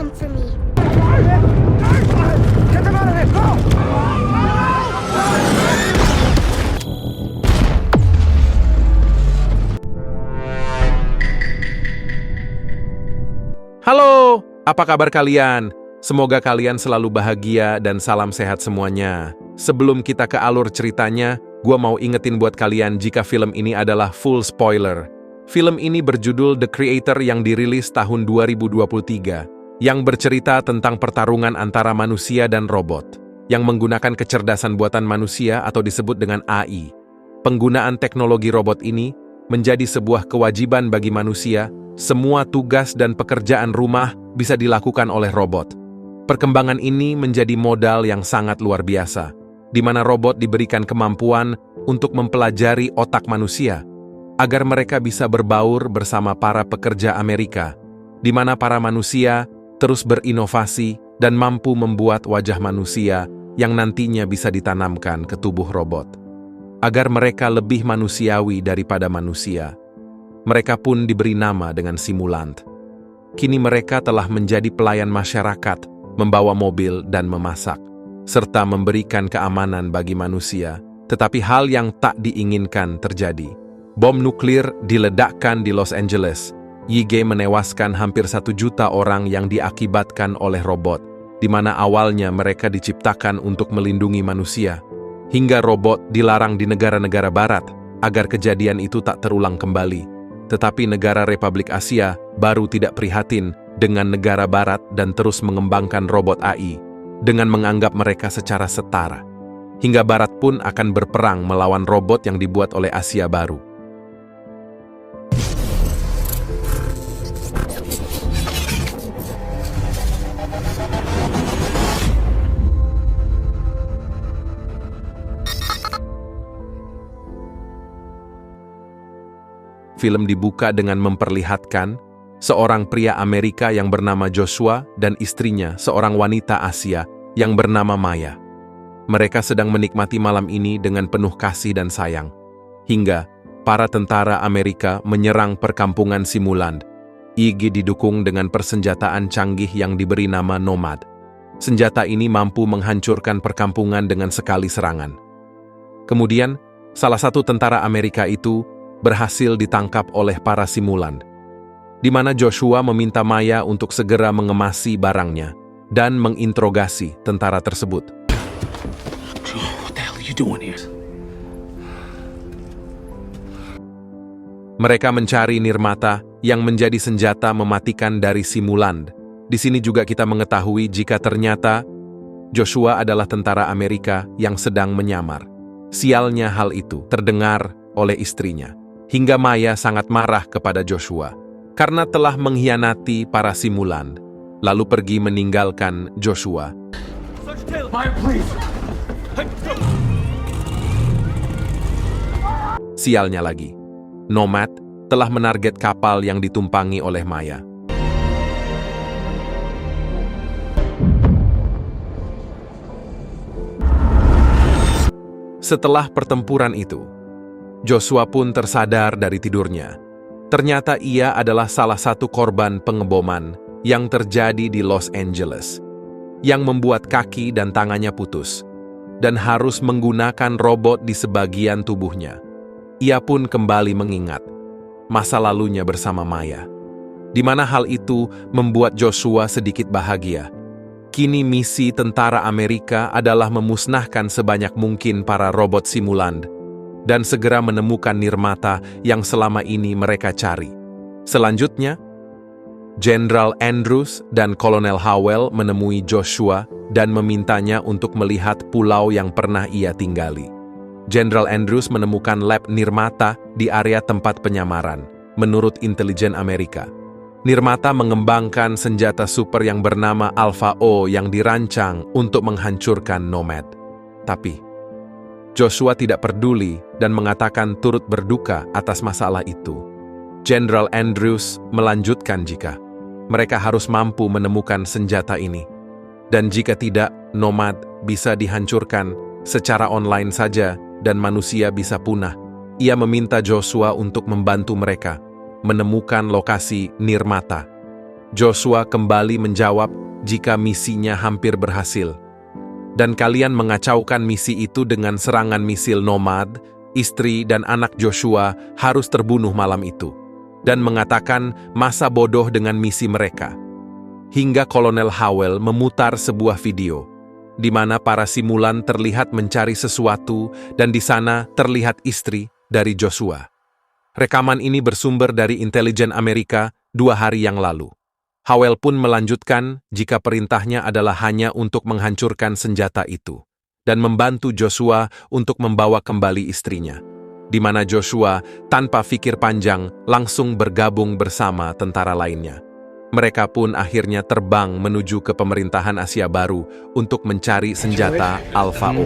come for me. Get them out of here! Go! Halo, apa kabar kalian? Semoga kalian selalu bahagia dan salam sehat semuanya. Sebelum kita ke alur ceritanya, gua mau ingetin buat kalian jika film ini adalah full spoiler. Film ini berjudul The Creator yang dirilis tahun 2023, yang bercerita tentang pertarungan antara manusia dan robot, yang menggunakan kecerdasan buatan manusia atau disebut dengan AI. Penggunaan teknologi robot ini menjadi sebuah kewajiban bagi manusia. Semua tugas dan pekerjaan rumah bisa dilakukan oleh robot. Perkembangan ini menjadi modal yang sangat luar biasa, di mana robot diberikan kemampuan untuk mempelajari otak manusia, agar mereka bisa berbaur bersama para pekerja Amerika, di mana para manusia terus berinovasi dan mampu membuat wajah manusia yang nantinya bisa ditanamkan ke tubuh robot, agar mereka lebih manusiawi daripada manusia. Mereka pun diberi nama dengan simulant. Kini mereka telah menjadi pelayan masyarakat, membawa mobil dan memasak, serta memberikan keamanan bagi manusia. Tetapi hal yang tak diinginkan terjadi. Bom nuklir diledakkan di Los Angeles. YG menewaskan hampir 1 juta orang yang diakibatkan oleh robot, di mana awalnya mereka diciptakan untuk melindungi manusia. Hingga robot dilarang di negara-negara barat, agar kejadian itu tak terulang kembali. Tetapi negara Republik Asia baru tidak prihatin dengan negara barat dan terus mengembangkan robot AI dengan menganggap mereka secara setara. Hingga barat pun akan berperang melawan robot yang dibuat oleh Asia baru. Film dibuka dengan memperlihatkan seorang pria Amerika yang bernama Joshua dan istrinya, seorang wanita Asia yang bernama Maya. Mereka sedang menikmati malam ini dengan penuh kasih dan sayang. Hingga para tentara Amerika menyerang perkampungan Simuland. YG didukung dengan persenjataan canggih yang diberi nama Nomad. Senjata ini mampu menghancurkan perkampungan dengan sekali serangan. Kemudian, salah satu tentara Amerika itu berhasil ditangkap oleh para simulan, di mana Joshua meminta Maya untuk segera mengemasi barangnya dan menginterogasi tentara tersebut. What the hell are you doing here? Mereka mencari nirmata yang menjadi senjata mematikan dari simulan. Di sini juga kita mengetahui jika ternyata Joshua adalah tentara Amerika yang sedang menyamar. Sialnya hal itu terdengar oleh istrinya. Hingga Maya sangat marah kepada Joshua karena telah mengkhianati para simulan, lalu pergi meninggalkan Joshua. Maya, please. Sialnya lagi, Nomad telah menarget kapal yang ditumpangi oleh Maya. Setelah pertempuran itu, Joshua pun tersadar dari tidurnya. Ternyata ia adalah salah satu korban pengeboman yang terjadi di Los Angeles, yang membuat kaki dan tangannya putus, dan harus menggunakan robot di sebagian tubuhnya. Ia pun kembali mengingat masa lalunya bersama Maya, di mana hal itu membuat Joshua sedikit bahagia. Kini misi tentara Amerika adalah memusnahkan sebanyak mungkin para robot simulan dan segera menemukan nirmata yang selama ini mereka cari. Selanjutnya, Jenderal Andrews dan Kolonel Howell menemui Joshua dan memintanya untuk melihat pulau yang pernah ia tinggali. Jenderal Andrews menemukan lab nirmata di area tempat penyamaran, menurut intelijen Amerika. Nirmata mengembangkan senjata super yang bernama Alpha O yang dirancang untuk menghancurkan Nomad. Tapi Joshua tidak peduli dan mengatakan turut berduka atas masalah itu. Jenderal Andrews melanjutkan jika mereka harus mampu menemukan senjata ini. Dan jika tidak, Nomad bisa dihancurkan secara online saja dan manusia bisa punah. Ia meminta Joshua untuk membantu mereka menemukan lokasi nirmata. Joshua kembali menjawab jika misinya hampir berhasil. Dan kalian mengacaukan misi itu dengan serangan misil nomad, istri dan anak Joshua harus terbunuh malam itu. Dan mengatakan masa bodoh dengan misi mereka. Hingga Kolonel Howell memutar sebuah video, di mana para simulan terlihat mencari sesuatu dan di sana terlihat istri dari Joshua. Rekaman ini bersumber dari intelijen Amerika 2 hari yang lalu. Howell pun melanjutkan jika perintahnya adalah hanya untuk menghancurkan senjata itu dan membantu Joshua untuk membawa kembali istrinya, di mana Joshua tanpa pikir panjang langsung bergabung bersama tentara lainnya. Mereka pun akhirnya terbang menuju ke pemerintahan Asia Baru untuk mencari senjata Alpha O.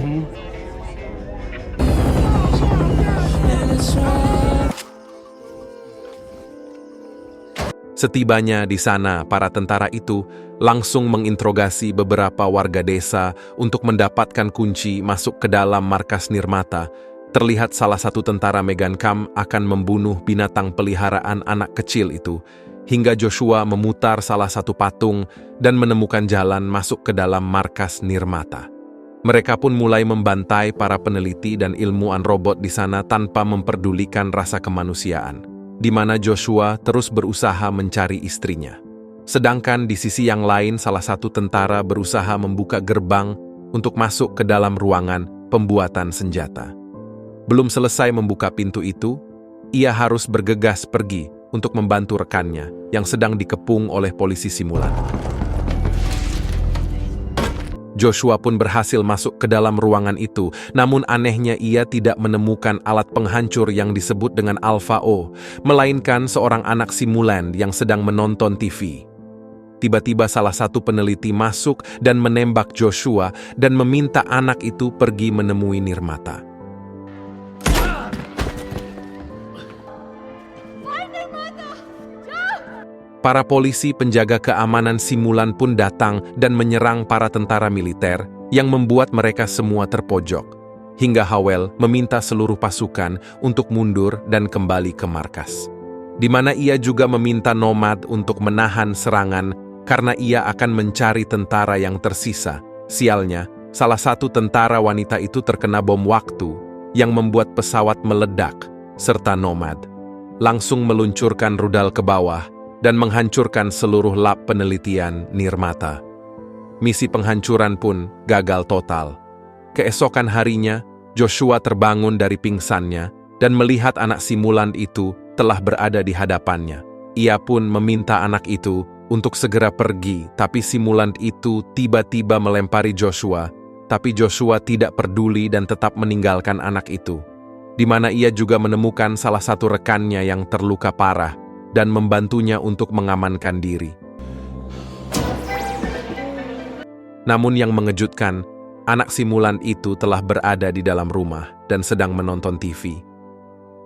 Setibanya di sana, para tentara itu langsung menginterogasi beberapa warga desa untuk mendapatkan kunci masuk ke dalam markas Nirmata. Terlihat salah satu tentara Megancam akan membunuh binatang peliharaan anak kecil itu, hingga Joshua memutar salah satu patung dan menemukan jalan masuk ke dalam markas Nirmata. Mereka pun mulai membantai para peneliti dan ilmuwan robot di sana tanpa memperdulikan rasa kemanusiaan, di mana Joshua terus berusaha mencari istrinya. Sedangkan di sisi yang lain, salah satu tentara berusaha membuka gerbang untuk masuk ke dalam ruangan pembuatan senjata. Belum selesai membuka pintu itu, ia harus bergegas pergi untuk membantu rekannya yang sedang dikepung oleh polisi simulan. Joshua pun berhasil masuk ke dalam ruangan itu, namun anehnya ia tidak menemukan alat penghancur yang disebut dengan Alpha O, melainkan seorang anak simulan yang sedang menonton TV. Tiba-tiba salah satu peneliti masuk dan menembak Joshua dan meminta anak itu pergi menemui Nirmata. Para polisi penjaga keamanan simulan pun datang dan menyerang para tentara militer yang membuat mereka semua terpojok, hingga Howell meminta seluruh pasukan untuk mundur dan kembali ke markas, di mana ia juga meminta Nomad untuk menahan serangan karena ia akan mencari tentara yang tersisa. Sialnya, salah satu tentara wanita itu terkena bom waktu yang membuat pesawat meledak, serta Nomad langsung meluncurkan rudal ke bawah dan menghancurkan seluruh lab penelitian Nirmata. Misi penghancuran pun gagal total. Keesokan harinya, Joshua terbangun dari pingsannya dan melihat anak simulan itu telah berada di hadapannya. Ia pun meminta anak itu untuk segera pergi, tapi simulan itu tiba-tiba melempari Joshua, tapi Joshua tidak peduli dan tetap meninggalkan anak itu, di mana ia juga menemukan salah satu rekannya yang terluka parah dan membantunya untuk mengamankan diri. Namun yang mengejutkan, anak simulan itu telah berada di dalam rumah dan sedang menonton TV.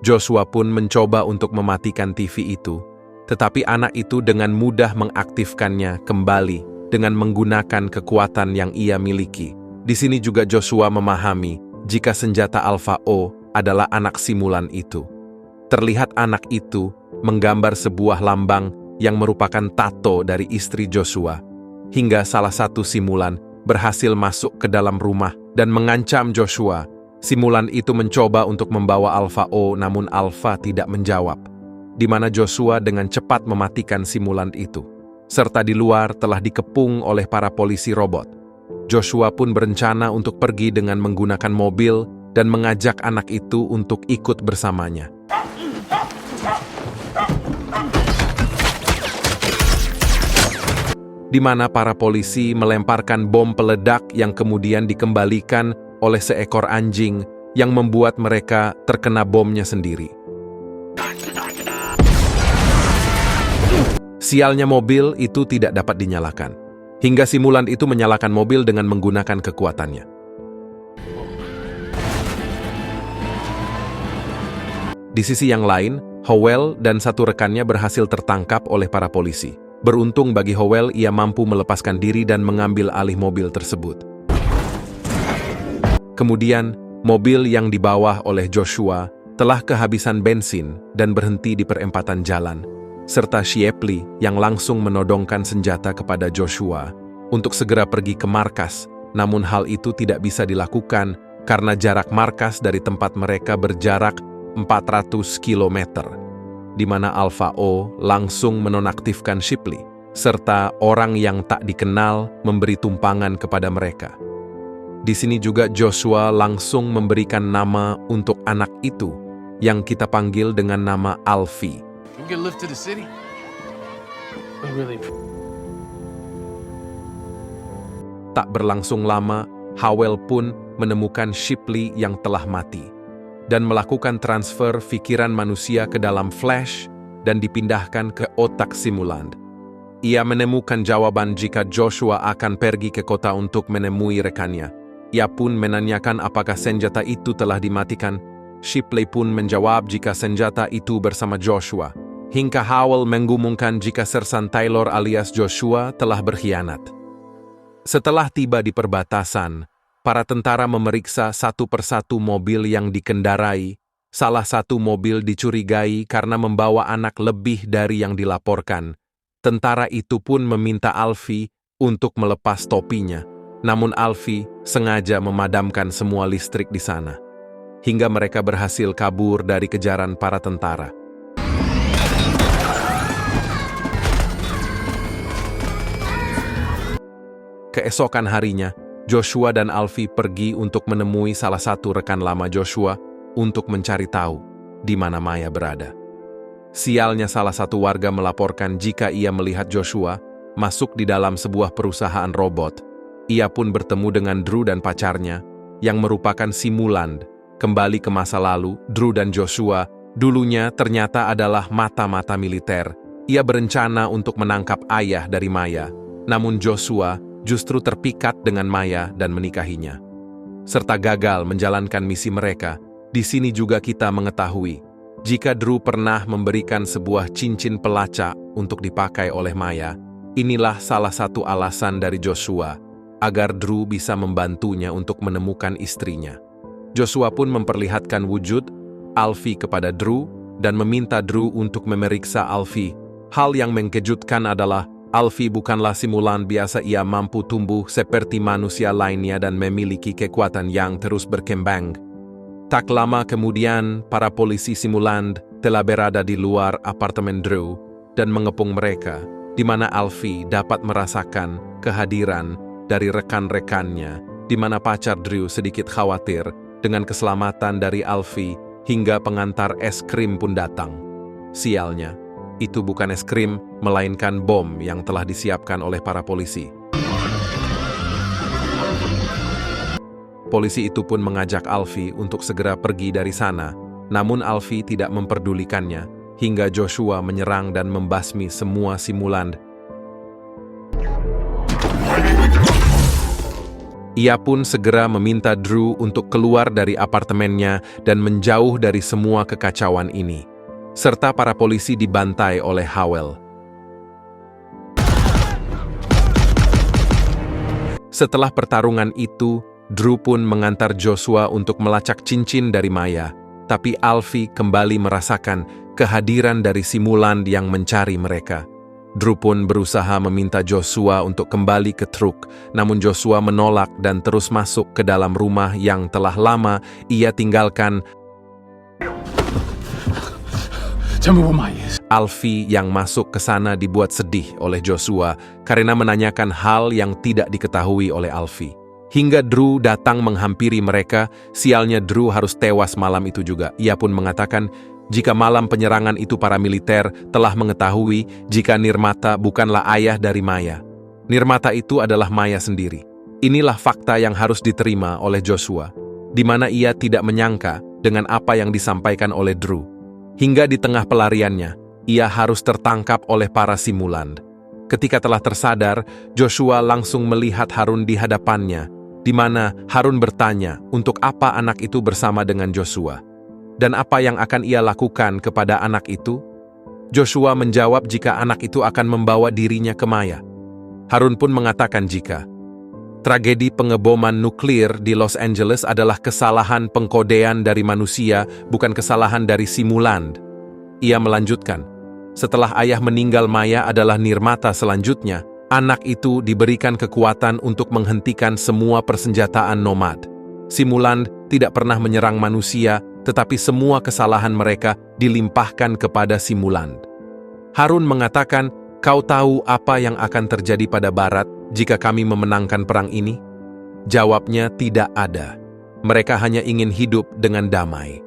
Joshua pun mencoba untuk mematikan TV itu, tetapi anak itu dengan mudah mengaktifkannya kembali dengan menggunakan kekuatan yang ia miliki. Di sini juga Joshua memahami jika senjata Alpha O adalah anak simulan itu. Terlihat anak itu menggambar sebuah lambang yang merupakan tato dari istri Joshua, hingga salah satu simulan berhasil masuk ke dalam rumah dan mengancam Joshua. Simulan itu mencoba untuk membawa Alpha O, namun Alpha tidak menjawab, di mana Joshua dengan cepat mematikan simulan itu, serta di luar telah dikepung oleh para polisi robot. Joshua pun berencana untuk pergi dengan menggunakan mobil dan mengajak anak itu untuk ikut bersamanya. Di mana para polisi melemparkan bom peledak yang kemudian dikembalikan oleh seekor anjing yang membuat mereka terkena bomnya sendiri. Sialnya mobil itu tidak dapat dinyalakan, hingga simulan itu menyalakan mobil dengan menggunakan kekuatannya. Di sisi yang lain, Howell dan satu rekannya berhasil tertangkap oleh para polisi. Beruntung bagi Howell, ia mampu melepaskan diri dan mengambil alih mobil tersebut. Kemudian, mobil yang dibawa oleh Joshua telah kehabisan bensin dan berhenti di perempatan jalan. serta Shipley yang langsung menodongkan senjata kepada Joshua untuk segera pergi ke markas, namun hal itu tidak bisa dilakukan karena jarak markas dari tempat mereka berjarak 400 km, di mana Alpha O langsung menonaktifkan Shipley, serta orang yang tak dikenal memberi tumpangan kepada mereka. Di sini juga Joshua langsung memberikan nama untuk anak itu, yang kita panggil dengan nama Alfie. We get a lift to the city? I really... Tak berlangsung lama, Howell pun menemukan Shipley yang telah mati dan melakukan transfer pikiran manusia ke dalam flash dan dipindahkan ke otak simulan. Ia menemukan jawaban jika Joshua akan pergi ke kota untuk menemui rekannya. Ia pun menanyakan apakah senjata itu telah dimatikan. Shipley pun menjawab jika senjata itu bersama Joshua. Hingga Howell menggumungkan jika Sersan Taylor alias Joshua telah berkhianat. Setelah tiba di perbatasan, para tentara memeriksa satu persatu mobil yang dikendarai. Salah satu mobil dicurigai karena membawa anak lebih dari yang dilaporkan. Tentara itu pun meminta Alfie untuk melepas topinya. Namun Alfie sengaja memadamkan semua listrik di sana. Hingga mereka berhasil kabur dari kejaran para tentara. Keesokan harinya, Joshua dan Alfie pergi untuk menemui salah satu rekan lama Joshua untuk mencari tahu di mana Maya berada. Sialnya salah satu warga melaporkan jika ia melihat Joshua masuk di dalam sebuah perusahaan robot. Ia pun bertemu dengan Drew dan pacarnya, yang merupakan simulan. Kembali ke masa lalu, Drew dan Joshua dulunya ternyata adalah mata-mata militer. Ia berencana untuk menangkap ayah dari Maya, namun Joshua justru terpikat dengan Maya dan menikahinya. Serta gagal menjalankan misi mereka. Di sini juga kita mengetahui, jika Drew pernah memberikan sebuah cincin pelacak untuk dipakai oleh Maya, inilah salah satu alasan dari Joshua, agar Drew bisa membantunya untuk menemukan istrinya. Joshua pun memperlihatkan wujud Alfie kepada Drew dan meminta Drew untuk memeriksa Alfie. Hal yang mengejutkan adalah Alfie bukanlah simulan biasa, ia mampu tumbuh seperti manusia lainnya dan memiliki kekuatan yang terus berkembang. Tak lama kemudian, para polisi simulan telah berada di luar apartemen Drew dan mengepung mereka, di mana Alfie dapat merasakan kehadiran dari rekan-rekannya, di mana pacar Drew sedikit khawatir dengan keselamatan dari Alfie hingga pengantar es krim pun datang. Sialnya, itu bukan es krim, melainkan bom yang telah disiapkan oleh para polisi. Polisi itu pun mengajak Alfie untuk segera pergi dari sana, namun Alfie tidak memperdulikannya, hingga Joshua menyerang dan membasmi semua simulan. Ia pun segera meminta Drew untuk keluar dari apartemennya dan menjauh dari semua kekacauan ini, serta para polisi dibantai oleh Howell. Setelah pertarungan itu, Drew pun mengantar Joshua untuk melacak cincin dari Maya, tapi Alfie kembali merasakan kehadiran dari simulan yang mencari mereka. Drew pun berusaha meminta Joshua untuk kembali ke truk, namun Joshua menolak dan terus masuk ke dalam rumah yang telah lama ia tinggalkan. Alfie yang masuk ke sana dibuat sedih oleh Joshua karena menanyakan hal yang tidak diketahui oleh Alfie. Hingga Drew datang menghampiri mereka, sialnya Drew harus tewas malam itu juga. Ia pun mengatakan, jika malam penyerangan itu para militer telah mengetahui jika Nirmata bukanlah ayah dari Maya. Nirmata itu adalah Maya sendiri. Inilah fakta yang harus diterima oleh Joshua, di mana ia tidak menyangka dengan apa yang disampaikan oleh Drew. Hingga di tengah pelariannya, ia harus tertangkap oleh para simulan. Ketika telah tersadar, Joshua langsung melihat Harun di hadapannya, di mana Harun bertanya untuk apa anak itu bersama dengan Joshua, dan apa yang akan ia lakukan kepada anak itu. Joshua menjawab jika anak itu akan membawa dirinya ke Maya. Harun pun mengatakan jika tragedi pengeboman nuklir di Los Angeles adalah kesalahan pengkodean dari manusia, bukan kesalahan dari simulan. Ia melanjutkan, Setelah ayah meninggal, Maya adalah nirmata selanjutnya. Anak itu diberikan kekuatan untuk menghentikan semua persenjataan nomad. Simuland tidak pernah menyerang manusia, tetapi semua kesalahan mereka dilimpahkan kepada Simuland. Harun mengatakan, "Kau tahu apa yang akan terjadi pada Barat jika kami memenangkan perang ini?" Jawabnya, tidak ada. Mereka hanya ingin hidup dengan damai.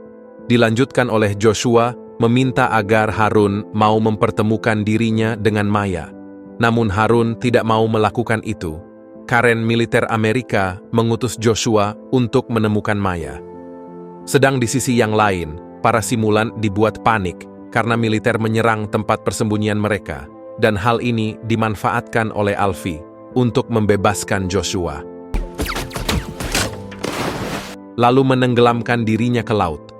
Dilanjutkan oleh Joshua, meminta agar Harun mau mempertemukan dirinya dengan Maya. Namun Harun tidak mau melakukan itu. Karen militer Amerika mengutus Joshua untuk menemukan Maya. Sedang di sisi yang lain, para Simuland dibuat panik karena militer menyerang tempat persembunyian mereka, dan hal ini dimanfaatkan oleh Alfie untuk membebaskan Joshua. Lalu menenggelamkan dirinya ke laut.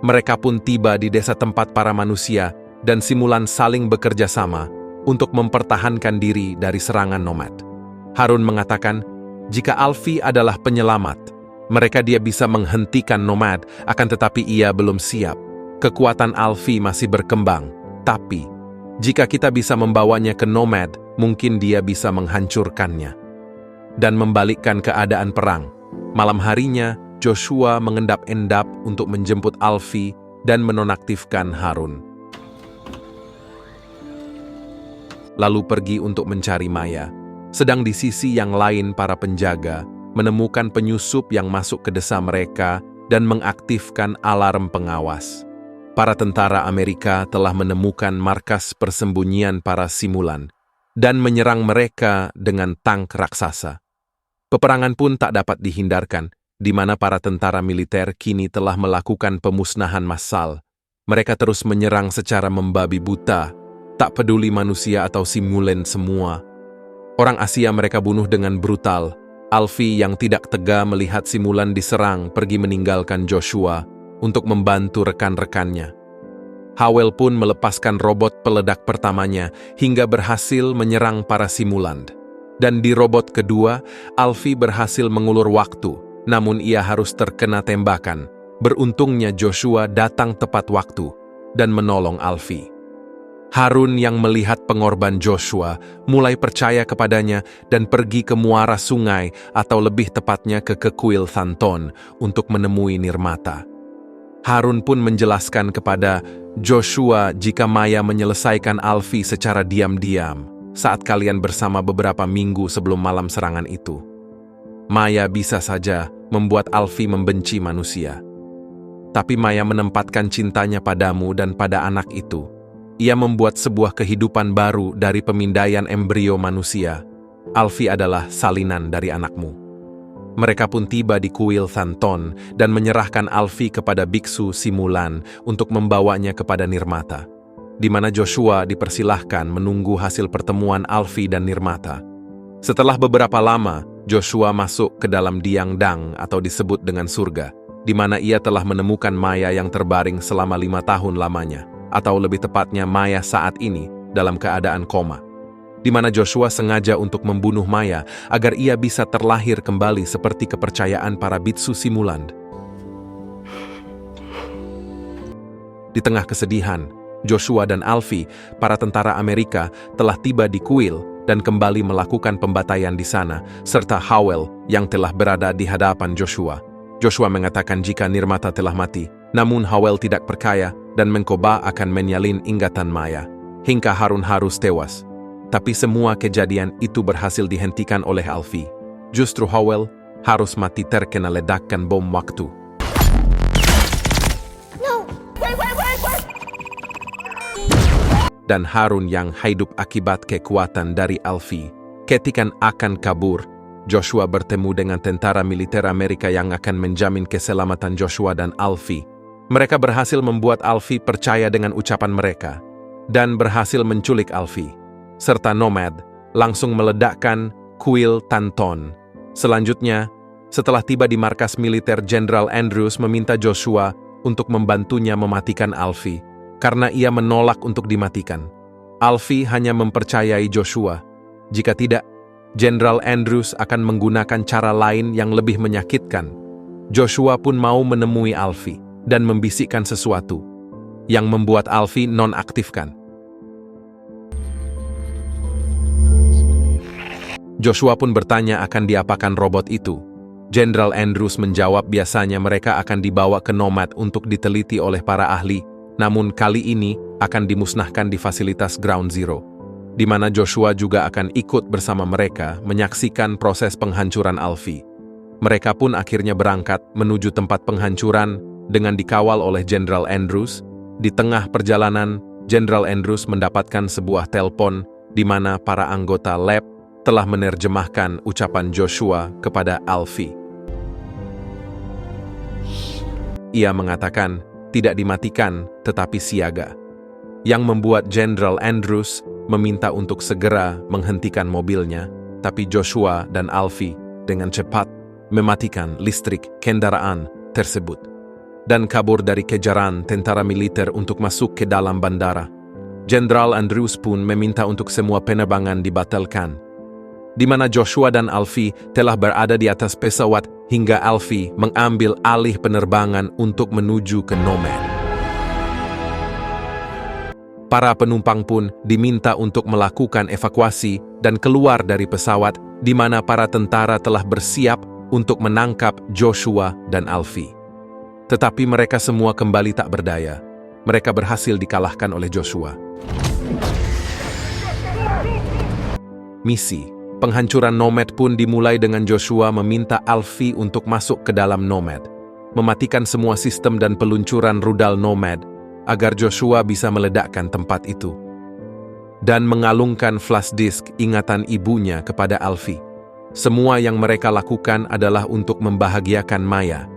Mereka pun tiba di desa tempat para manusia, dan Simuland saling bekerja sama untuk mempertahankan diri dari serangan nomad. Harun mengatakan, jika Alfie adalah penyelamat, dia bisa menghentikan nomad, akan tetapi ia belum siap. Kekuatan Alfie masih berkembang, tapi jika kita bisa membawanya ke nomad, mungkin dia bisa menghancurkannya dan membalikkan keadaan perang. Malam harinya, Joshua mengendap-endap untuk menjemput Alfie dan menonaktifkan Harun. Lalu pergi untuk mencari Maya. Sedang di sisi yang lain, para penjaga menemukan penyusup yang masuk ke desa mereka dan mengaktifkan alarm pengawas. Para tentara Amerika telah menemukan markas persembunyian para Simuland dan menyerang mereka dengan tank raksasa. Peperangan pun tak dapat dihindarkan, di mana para tentara militer kini telah melakukan pemusnahan massal. Mereka terus menyerang secara membabi buta, tak peduli manusia atau Simuland semua. Orang Asia mereka bunuh dengan brutal. Alfie yang tidak tega melihat Simuland diserang pergi meninggalkan Joshua untuk membantu rekan-rekannya. Howell pun melepaskan robot peledak pertamanya hingga berhasil menyerang para Simuland. Dan di robot kedua, Alfie berhasil mengulur waktu, namun ia harus terkena tembakan. Beruntungnya Joshua datang tepat waktu dan menolong Alfie. Harun yang melihat pengorban Joshua mulai percaya kepadanya dan pergi ke muara sungai, atau lebih tepatnya ke kuil Thanton untuk menemui nirmata. Harun pun menjelaskan kepada Joshua jika Maya menyelesaikan Alfie secara diam-diam saat kalian bersama beberapa minggu sebelum malam serangan itu. Maya bisa saja membuat Alfie membenci manusia. Tapi Maya menempatkan cintanya padamu dan pada anak itu. Ia membuat sebuah kehidupan baru dari pemindaian embrio manusia. Alfie adalah salinan dari anakmu. Mereka pun tiba di kuil Thanton dan menyerahkan Alfie kepada biksu Simuland untuk membawanya kepada nirmata, di mana Joshua dipersilahkan menunggu hasil pertemuan Alfie dan nirmata. Setelah beberapa lama, Joshua masuk ke dalam Diang Dang atau disebut dengan surga, di mana ia telah menemukan Maya yang terbaring selama 5 tahun lamanya, atau lebih tepatnya Maya saat ini dalam keadaan koma, di mana Joshua sengaja untuk membunuh Maya agar ia bisa terlahir kembali seperti kepercayaan para biksu Simuland. Di tengah kesedihan, Joshua dan Alfie, para tentara Amerika, telah tiba di kuil dan kembali melakukan pembantaian di sana, serta Howell yang telah berada di hadapan Joshua. Joshua mengatakan jika nirmata telah mati, namun Howell tidak percaya dan mencoba akan menyalin ingatan Maya, hingga Harun harus tewas. Tapi semua kejadian itu berhasil dihentikan oleh Alfie. Justru Howell harus mati terkena ledakan bom waktu. No! Wait! Dan Harun yang hidup akibat kekuatan dari Alfie. Ketika akan kabur, Joshua bertemu dengan tentara militer Amerika yang akan menjamin keselamatan Joshua dan Alfie. Mereka berhasil membuat Alfie percaya dengan ucapan mereka, dan berhasil menculik Alfie, serta nomad langsung meledakkan kuil Thanton. Selanjutnya, setelah tiba di markas militer, Jenderal Andrews meminta Joshua untuk membantunya mematikan Alfie, karena ia menolak untuk dimatikan. Alfie hanya mempercayai Joshua. Jika tidak, Jenderal Andrews akan menggunakan cara lain yang lebih menyakitkan. Joshua pun mau menemui Alfie dan membisikkan sesuatu yang membuat Alfie nonaktifkan. Joshua pun bertanya akan diapakan robot itu. Jenderal Andrews menjawab biasanya mereka akan dibawa ke Nomad untuk diteliti oleh para ahli, namun kali ini akan dimusnahkan di fasilitas Ground Zero, di mana Joshua juga akan ikut bersama mereka menyaksikan proses penghancuran Alfie. Mereka pun akhirnya berangkat menuju tempat penghancuran dengan dikawal oleh Jenderal Andrews. Di tengah perjalanan, Jenderal Andrews mendapatkan sebuah telepon di mana para anggota lab telah menerjemahkan ucapan Joshua kepada Alfie. Ia mengatakan tidak dimatikan tetapi siaga, yang membuat Jenderal Andrews meminta untuk segera menghentikan mobilnya, tapi Joshua dan Alfie dengan cepat mematikan listrik kendaraan tersebut dan kabur dari kejaran tentara militer untuk masuk ke dalam bandara. Jenderal Andrews pun meminta untuk semua penerbangan dibatalkan, di mana Joshua dan Alfie telah berada di atas pesawat hingga Alfie mengambil alih penerbangan untuk menuju ke Nomad. Para penumpang pun diminta untuk melakukan evakuasi dan keluar dari pesawat, di mana para tentara telah bersiap untuk menangkap Joshua dan Alfie. Tetapi mereka semua kembali tak berdaya. Mereka berhasil dikalahkan oleh Joshua. Misi penghancuran Nomad pun dimulai dengan Joshua meminta Alfie untuk masuk ke dalam Nomad, mematikan semua sistem dan peluncuran rudal Nomad agar Joshua bisa meledakkan tempat itu, dan mengalungkan flash disk ingatan ibunya kepada Alfie. Semua yang mereka lakukan adalah untuk membahagiakan Maya.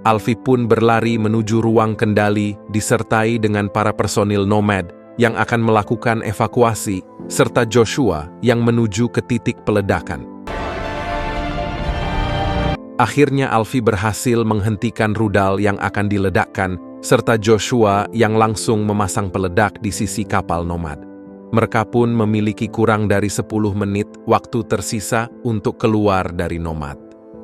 Alfie pun berlari menuju ruang kendali disertai dengan para personil Nomad yang akan melakukan evakuasi, serta Joshua yang menuju ke titik peledakan. Akhirnya Alfie berhasil menghentikan rudal yang akan diledakkan, serta Joshua yang langsung memasang peledak di sisi kapal Nomad. Mereka pun memiliki kurang dari 10 menit waktu tersisa untuk keluar dari Nomad,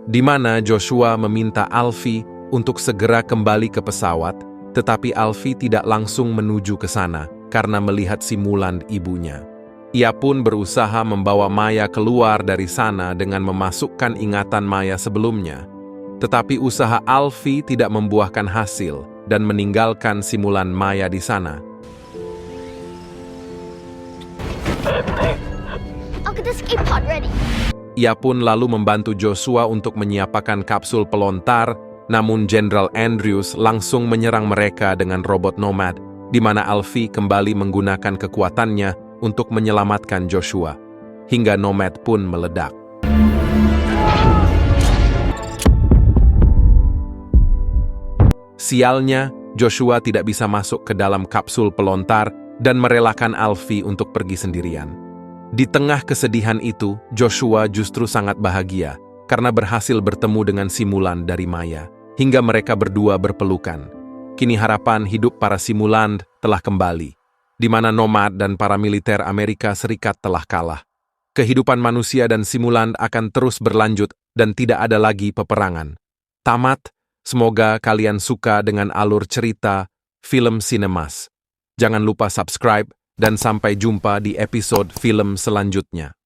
di mana Joshua meminta Alfie untuk segera kembali ke pesawat, tetapi Alfie tidak langsung menuju ke sana karena melihat simulan ibunya. Ia pun berusaha membawa Maya keluar dari sana dengan memasukkan ingatan Maya sebelumnya. Tetapi usaha Alfie tidak membuahkan hasil dan meninggalkan simulan Maya di sana. I'll get the escape pod ready. Ia pun lalu membantu Joshua untuk menyiapkan kapsul pelontar, namun Jenderal Andrews langsung menyerang mereka dengan robot Nomad, di mana Alfie kembali menggunakan kekuatannya untuk menyelamatkan Joshua, hingga Nomad pun meledak. Sialnya, Joshua tidak bisa masuk ke dalam kapsul pelontar dan merelakan Alfie untuk pergi sendirian. Di tengah kesedihan itu, Joshua justru sangat bahagia karena berhasil bertemu dengan simulan dari Maya, hingga mereka berdua berpelukan. Kini harapan hidup para simulan telah kembali, di mana Nomad dan para militer Amerika Serikat telah kalah. Kehidupan manusia dan simulan akan terus berlanjut dan tidak ada lagi peperangan. Tamat, semoga kalian suka dengan alur cerita film Cinemas. Jangan lupa subscribe dan sampai jumpa di episode film selanjutnya.